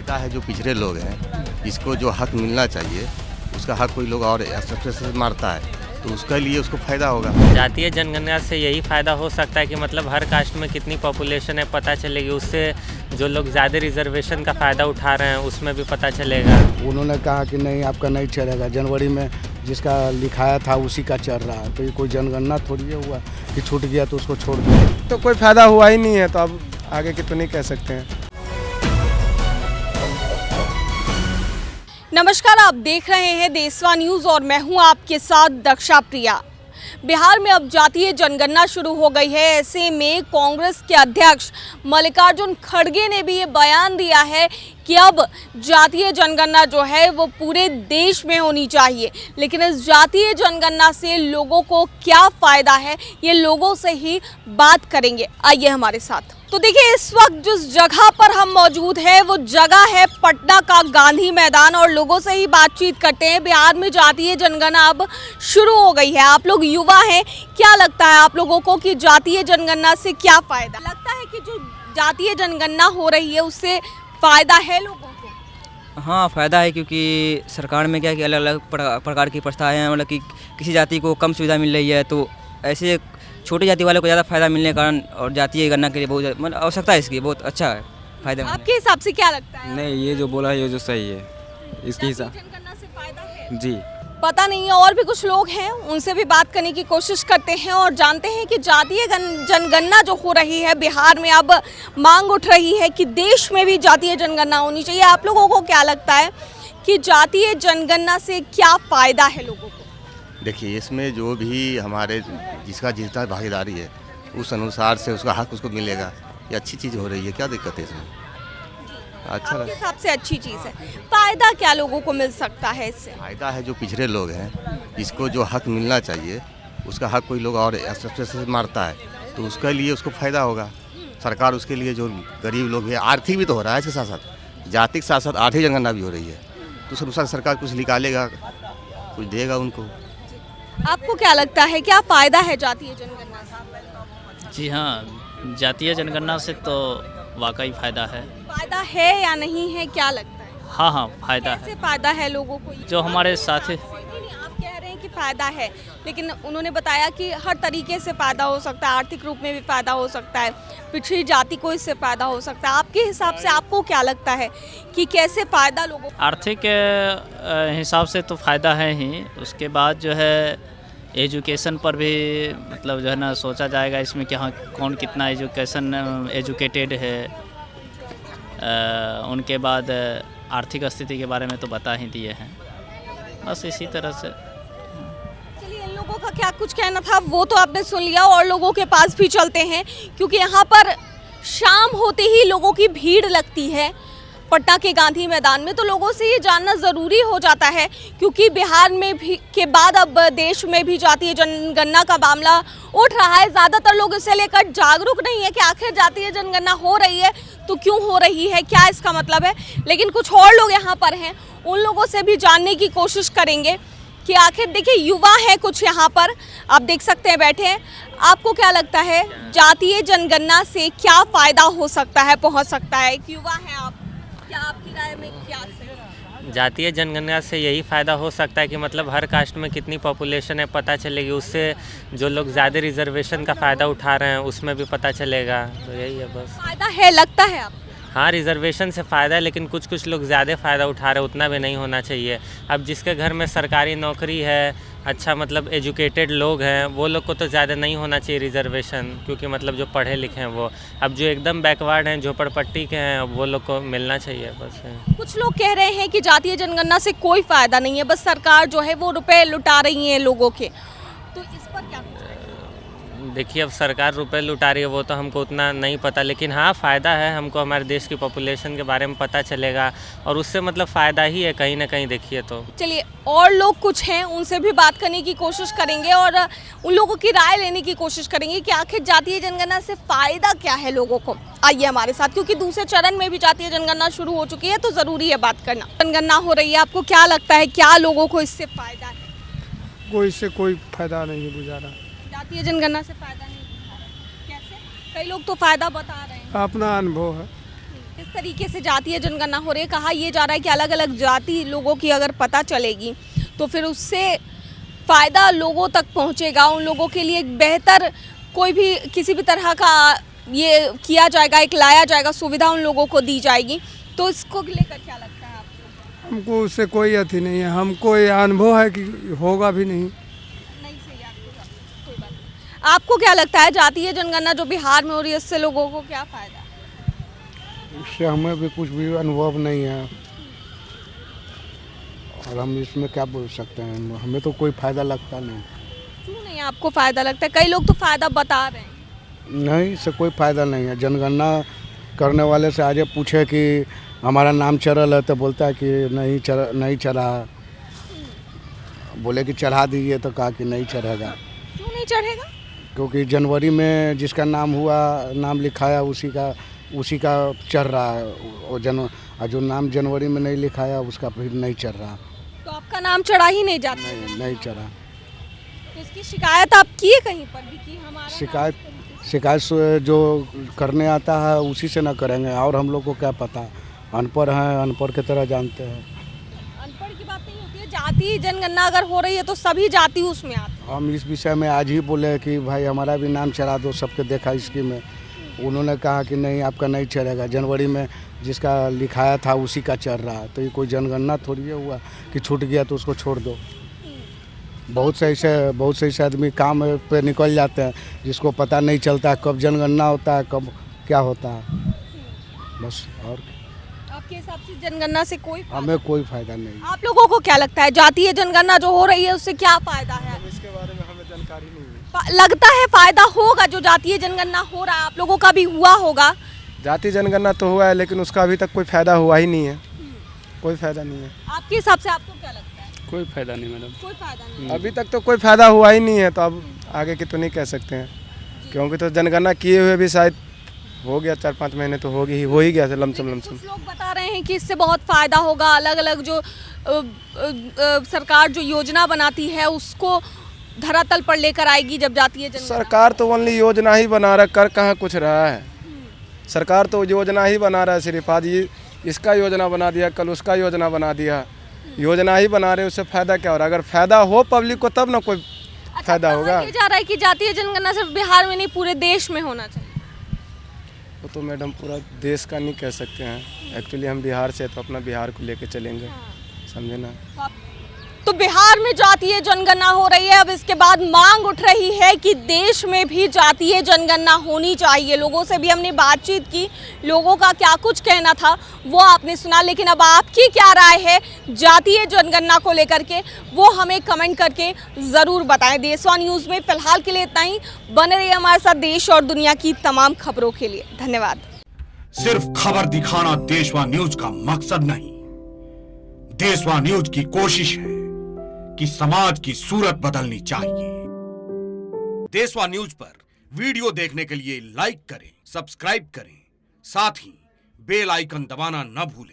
फायदा है जो पिछड़े लोग हैं, जिसको जो हक मिलना चाहिए उसका हक कोई लोग और से मारता है तो उसके लिए उसको फ़ायदा होगा। जातीय जनगणना से यही फ़ायदा हो सकता है कि मतलब हर कास्ट में कितनी पॉपुलेशन है पता चलेगी, उससे जो लोग ज़्यादा रिजर्वेशन का फ़ायदा उठा रहे हैं उसमें भी पता चलेगा। उन्होंने कहा कि नहीं आपका नहीं चलेगा, जनवरी में जिसका लिखाया था उसी का चल रहा है, तो ये कोई जनगणना थोड़ी है हुआ कि छूट गया तो उसको छोड़ दिया। तो कोई फ़ायदा हुआ ही नहीं है, तो अब आगे की तो नहीं कह सकते हैं। नमस्कार, आप देख रहे हैं देशवा न्यूज़ और मैं हूं आपके साथ दक्षा प्रिया। बिहार में अब जातीय जनगणना शुरू हो गई है। ऐसे में कांग्रेस के अध्यक्ष मल्लिकार्जुन खड़गे ने भी ये बयान दिया है कि अब जातीय जनगणना जो है वो पूरे देश में होनी चाहिए। लेकिन इस जातीय जनगणना से लोगों को क्या फ़ायदा है, ये लोगों से ही बात करेंगे। आइए हमारे साथ। तो देखिए, इस वक्त जिस जगह पर हम मौजूद हैं वो जगह है पटना का गांधी मैदान और लोगों से ही बातचीत करते हैं। बिहार में जातीय जनगणना अब शुरू हो गई है। आप लोग युवा हैं, क्या लगता है आप लोगों को कि जातीय जनगणना से क्या फ़ायदा लगता है? कि जो जातीय जनगणना हो रही है उससे फ़ायदा है लोगों को? हाँ, फ़ायदा है, क्योंकि सरकार में क्या कि अलग अलग प्रकार की प्रस्ताव हैं। मतलब कि किसी जाति को कम सुविधा मिल रही है तो ऐसे छोटी जाति वालों को ज़्यादा फायदा मिलने के कारण और जातीय गणना के लिए बहुत मतलब आवश्यकता है इसकी, बहुत अच्छा है, फायदा। आपके हिसाब से क्या लगता है? नहीं, ये जो बोला है ये जो सही है, इसके हिसाब जनगणना से फायदा है जी। पता नहीं है, और भी कुछ लोग हैं, उनसे भी बात करने की कोशिश करते हैं और जानते हैं कि जातीय जनगणना जो हो रही है बिहार में, अब मांग उठ रही है कि देश में भी जातीय जनगणना होनी चाहिए। आप लोगों को क्या लगता है कि जातीय जनगणना से क्या फ़ायदा है लोगों को? देखिए, इसमें जो भी हमारे जिसका जितना भागीदारी है उस अनुसार से उसका हक उसको मिलेगा। ये अच्छी चीज़ हो रही है, क्या दिक्कत है इसमें? अच्छा आपके हिसाब से अच्छी चीज़ है। फ़ायदा क्या लोगों को मिल सकता है इससे? फ़ायदा है जो पिछड़े लोग हैं, जिसको जो हक मिलना चाहिए उसका हक कोई लोग और से मारता है तो उसके लिए उसको फ़ायदा होगा। सरकार उसके लिए जो गरीब लोग हैं, आर्थिक भी तो हो रहा है इसके साथ साथ, जाति के साथ साथ आर्थिक जनगणना भी हो रही है, तो उस अनुसार सरकार कुछ निकालेगा, कुछ देगा उनको। आपको क्या लगता है, क्या फ़ायदा है जातीय जनगणना से? जी हाँ, जातीय जनगणना से तो वाकई फ़ायदा है। फ़ायदा है या नहीं है, क्या लगता है? हाँ, फ़ायदा कैसे है। फ़ायदा है लोगों को? जो हमारे साथी नहीं, आप कह रहे हैं कि फ़ायदा है, लेकिन उन्होंने बताया कि हर तरीके से फ़ायदा हो सकता है, आर्थिक रूप में भी फ़ायदा हो सकता है, पिछड़ी जाति को इससे फ़ायदा हो सकता है। आपके हिसाब से आपको क्या लगता है कि कैसे फ़ायदा लोगों को? आर्थिक हिसाब से तो फ़ायदा है ही। उसके बाद जो है एजुकेशन पर भी मतलब जो है ना सोचा जाएगा इसमें कि हाँ कौन कितना एजुकेटेड है। उनके बाद आर्थिक स्थिति के बारे में तो बता ही दिए हैं। बस इसी तरह से। चलिए, इन लोगों का क्या कुछ कहना था वो तो आपने सुन लिया, और लोगों के पास भी चलते हैं क्योंकि यहाँ पर शाम होते ही लोगों की भीड़ लगती है पटना के गांधी मैदान में। तो लोगों से ये जानना ज़रूरी हो जाता है क्योंकि बिहार में भी के बाद अब देश में भी जातीय जनगणना का मामला उठ रहा है। ज़्यादातर लोग इसे लेकर जागरूक नहीं है कि आखिर जातीय जनगणना हो रही है तो क्यों हो रही है, क्या इसका मतलब है। लेकिन कुछ और लोग यहाँ पर हैं, उन लोगों से भी जानने की कोशिश करेंगे कि आखिर, देखिए युवा है कुछ यहाँ पर, आप देख सकते हैं बैठे हैं। आपको क्या लगता है जातीय जनगणना से क्या फ़ायदा हो सकता है, पहुँच सकता है? एक युवा है आप, क्या आपकी राय में क्या है? जातीय जनगणना से यही फ़ायदा हो सकता है कि मतलब हर कास्ट में कितनी पॉपुलेशन है पता चलेगी, उससे जो लोग ज़्यादा रिजर्वेशन का फ़ायदा उठा रहे हैं उसमें भी पता चलेगा। तो यही है बस। फ़ायदा है लगता है आपको? हाँ, रिजर्वेशन से फ़ायदा है, लेकिन कुछ लोग ज़्यादा फ़ायदा उठा रहे हैं, उतना भी नहीं होना चाहिए। अब जिसके घर में सरकारी नौकरी है, अच्छा मतलब एजुकेटेड लोग हैं, वो लोग को तो ज़्यादा नहीं होना चाहिए रिजर्वेशन, क्योंकि मतलब जो पढ़े लिखे हैं वो। अब जो एकदम बैकवर्ड हैं, झोपड़पट्टी के हैं, वो लोग को मिलना चाहिए बस। कुछ लोग कह रहे हैं कि जातीय जनगणना से कोई फ़ायदा नहीं है, बस सरकार जो है वो रुपए लुटा रही है लोगों के, तो इस पर क्या? देखिए, अब सरकार रुपए लुटा रही है वो तो हमको उतना नहीं पता, लेकिन हाँ फ़ायदा है, हमको हमारे देश की पॉपुलेशन के बारे में पता चलेगा और उससे मतलब फ़ायदा ही है कहीं ना कहीं, देखिए तो। चलिए, और लोग कुछ हैं, उनसे भी बात करने की कोशिश करेंगे और उन लोगों की राय लेने की कोशिश करेंगे कि आखिर जातीय जनगणना से फ़ायदा क्या है लोगों को। आइए हमारे साथ, क्योंकि दूसरे चरण में भी जातीय जनगणना शुरू हो चुकी है तो ज़रूरी है बात करना। जनगणना हो रही है, आपको क्या लगता है क्या लोगों को इससे फ़ायदा है? कोई इससे कोई फ़ायदा नहीं बुझा रहा। जातीय जनगणना से फ़ायदा नहीं, कैसे? कई लोग तो फ़ायदा बता रहे हैं। अपना अनुभव है। किस तरीके से जातीय जनगणना हो रही है? कहा यह जा रहा है कि अलग अलग जाति लोगों की अगर पता चलेगी तो फिर उससे फ़ायदा लोगों तक पहुंचेगा, उन लोगों के लिए एक बेहतर कोई भी किसी भी तरह का ये किया जाएगा, एक लाया जाएगा, सुविधा उन लोगों को दी जाएगी। तो इसको लेकर क्या लगता है आपको? हमको उससे कोई अथी नहीं है, हमको ये अनुभव है कि होगा भी नहीं। नहीं सही आपको कोई बात नहीं। आपको क्या लगता है जातीय जनगणना जो बिहार में हो रही है इससे लोगों को क्या फ़ायदा? इससे हमें भी कुछ भी अनुभव नहीं है और हम इसमें क्या बोल सकते हैं, हमें तो कोई फ़ायदा लगता नहीं। क्यों नहीं आपको फ़ायदा लगता है? कई लोग तो फ़ायदा बता रहे हैं। नहीं, इससे कोई फ़ायदा नहीं है। जनगणना करने वाले से आज पूछे कि हमारा नाम चढ़ल है तो बोलता है कि नहीं चढ़ा। बोले कि चढ़ा दीजिए तो कहा कि नहीं चढ़ेगा। क्यों नहीं चढ़ेगा? क्योंकि जनवरी में जिसका नाम हुआ, नाम लिखाया, उसी का चढ़ रहा है। और जो नाम जनवरी में नहीं लिखाया उसका फिर नहीं चढ़ रहा। तो आपका नाम चढ़ा ही नहीं जाता? नहीं चढ़ा। तो इसकी शिकायत आप किए कहीं पर भी कि हमारा शिकायत जो करने आता है उसी से ना करेंगे, और हम लोग को क्या पता, अनपढ़ हैं, अनपढ़ की तरह जानते हैं। अनपढ़ की बात नहीं होती है, जाति जनगणना अगर हो रही है तो सभी जाति उसमें आते हैं। हम इस विषय में आज ही बोले कि भाई हमारा भी नाम चढ़ा दो, सबके देखा स्कीम में। उन्होंने कहा कि नहीं, आपका नहीं चढ़ेगा, जनवरी में जिसका लिखाया था उसी का चढ़ रहा है। तो ये कोई जनगणना थोड़ी है हुआ कि छूट गया तो उसको छोड़ दो। बहुत सही से आदमी काम पे निकल जाते हैं, जिसको पता नहीं चलता कब जनगणना होता है, कब क्या होता है। बस, और आपके हिसाब से जनगणना से कोई हमें कोई फ़ायदा नहीं। आप लोगों को क्या लगता है जातीय जनगणना जो हो रही है उससे क्या फ़ायदा है? इसके बारे में हमें जानकारी नहीं है। लगता है फ़ायदा होगा, जो जातीय जनगणना हो रहा है आप लोगों का भी हुआ होगा। जाति जनगणना तो हुआ है लेकिन उसका अभी तक कोई फ़ायदा हुआ ही नहीं है, कोई फ़ायदा नहीं है। आपके हिसाब से आपको क्या लगता है? कोई फायदा नहीं मैडम। कोई फ़ायदा नहीं। अभी तक तो कोई फ़ायदा हुआ ही नहीं है, तो अब आगे की तो नहीं कह सकते हैं, क्योंकि तो जनगणना किए हुए भी शायद हो गया 4-5 महीने तो हो ही गया लमसम। कुछ लोग बता रहे हैं कि इससे बहुत फ़ायदा होगा, अलग अलग जो सरकार जो योजना बनाती है उसको धरातल पर लेकर आएगी जब जातीय जनगणना। सरकार तो ओनली योजना ही बना रहा है, कर कहाँ कुछ रहा है। सरकार तो योजना ही बना रहा है, सिर्फ आज इसका योजना बना दिया, कल उसका योजना बना दिया, योजना ही बना रहे, उससे फ़ायदा क्या हो रहा है? अगर फ़ायदा हो पब्लिक को तब ना कोई फ़ायदा होगा। ये जा रहा है कि जातीय जनगणना सिर्फ बिहार में नहीं पूरे देश में होना चाहिए। वो तो मैडम पूरा देश का नहीं कह सकते हैं, एक्चुअली हम बिहार से तो अपना बिहार को लेके चलेंगे, समझे ना। तो बिहार में जातीय जनगणना हो रही है, अब इसके बाद मांग उठ रही है कि देश में भी जातीय जनगणना होनी चाहिए। लोगों से भी हमने बातचीत की, लोगों का क्या कुछ कहना था वो आपने सुना, लेकिन अब आपकी क्या राय है जातीय जनगणना को लेकर के वो हमें कमेंट करके ज़रूर बताएं। देशवा न्यूज़ में फिलहाल के लिए इतना ही। बने रहिए हमारे साथ देश और दुनिया की तमाम खबरों के लिए। धन्यवाद। सिर्फ खबर दिखाना देशवा न्यूज का मकसद नहीं, देशवा न्यूज की कोशिश है कि समाज की सूरत बदलनी चाहिए। देशवा न्यूज पर वीडियो देखने के लिए लाइक करें, सब्सक्राइब करें, साथ ही बेल आइकन दबाना न भूलें।